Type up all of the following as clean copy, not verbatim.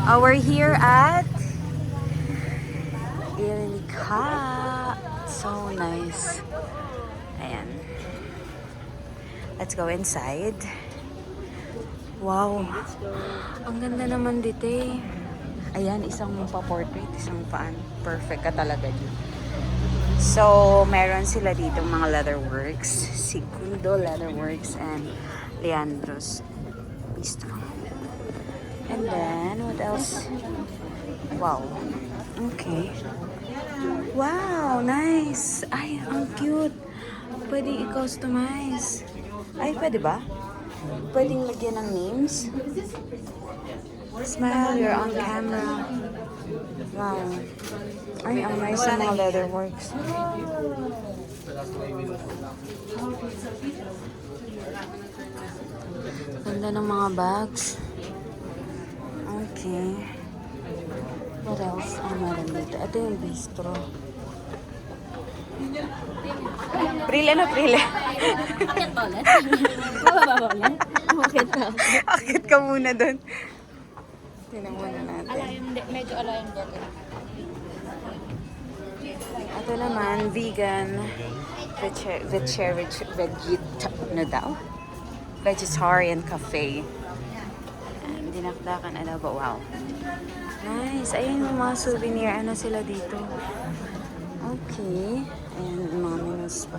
We're here at Ilika. So nice. Ayan. Let's go inside. Wow. Ang ganda naman dito eh. Ayan, isang pa-portrait, isang paan. Perfect ka talaga dito. So, meron sila dito mga leatherworks. Segundo Leatherworks and Leandro's Bistro. And then, what else? Wow. Okay. Wow, nice. Ay, ang cute. Pwedeng i-customize. Ay, pwede ba? Pwedeng lagyan ng names. Smile, you're on camera. Wow. Ay, ang nice ng mga leatherworks. Ganda ng mga bags. Okay. What else? Meron dito. Ito yung bistro. Prile na prile. Akit ba ulit? Bababa ba ulit? Akit ka. Akit ka muna doon. Tingnan muna natin. Medyo alayang din. Ito naman, vegan. Vegetarian cafe. Dinakdakan, ano ba? Wow. Nice. Ayun yung mga souvenir. Ano sila dito? Okay. Ayan, mga menus pa.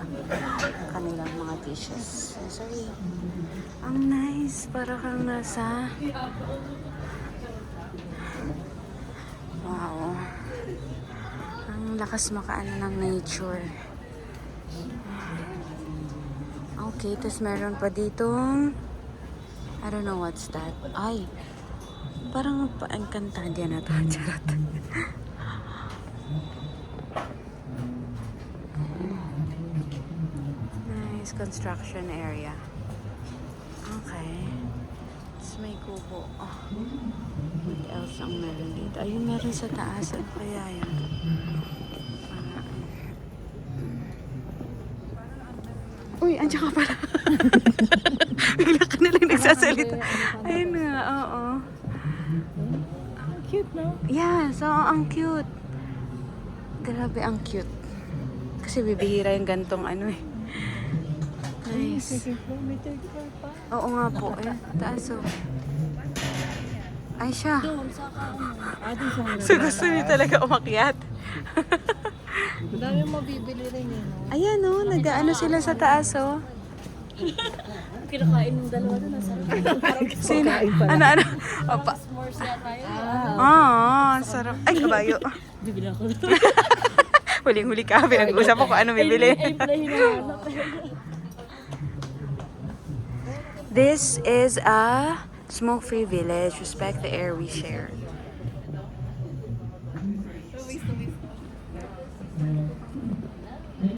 Kanilang mga dishes. Sorry. Ang nice. Para kang nasa... Wow. Ang lakas makaano ng nature. Okay, tapos meron pa ditong... I don't know what's that. Ay, parang pa-Encantadia na to. Charot. Nice construction area. Okay. Tapos may kubo. Oh. What else ang meron dito? Ayun, meron sa taas. Ano kaya yun? Uy, andiyan ka pala. Bigla ka nalang nagsasalita. Ayun nga, oo. Ang cute, no? Yeah, so ang cute. Grabe, ang cute. Kasi bibihira yung gantong ano eh. Nice. Oo nga po. Eh, taas oh. Ay siya. Doon, saka ano. So gusto niyo talaga umakyat. Ang dami mabibili rin yun, no? Ayan oh, nag-ano sila sa taas oh. Kinakain ng dalawa doon, nasarap. Sino? Ano? Opa. S'mores yata yun. Sarap. Ay, kabayo. Bibili ako. Huling-huli ka, pinag-usap ko kung ano bibili. Ay, pala hinahanap. This is a smoke-free village. Respect the air we share.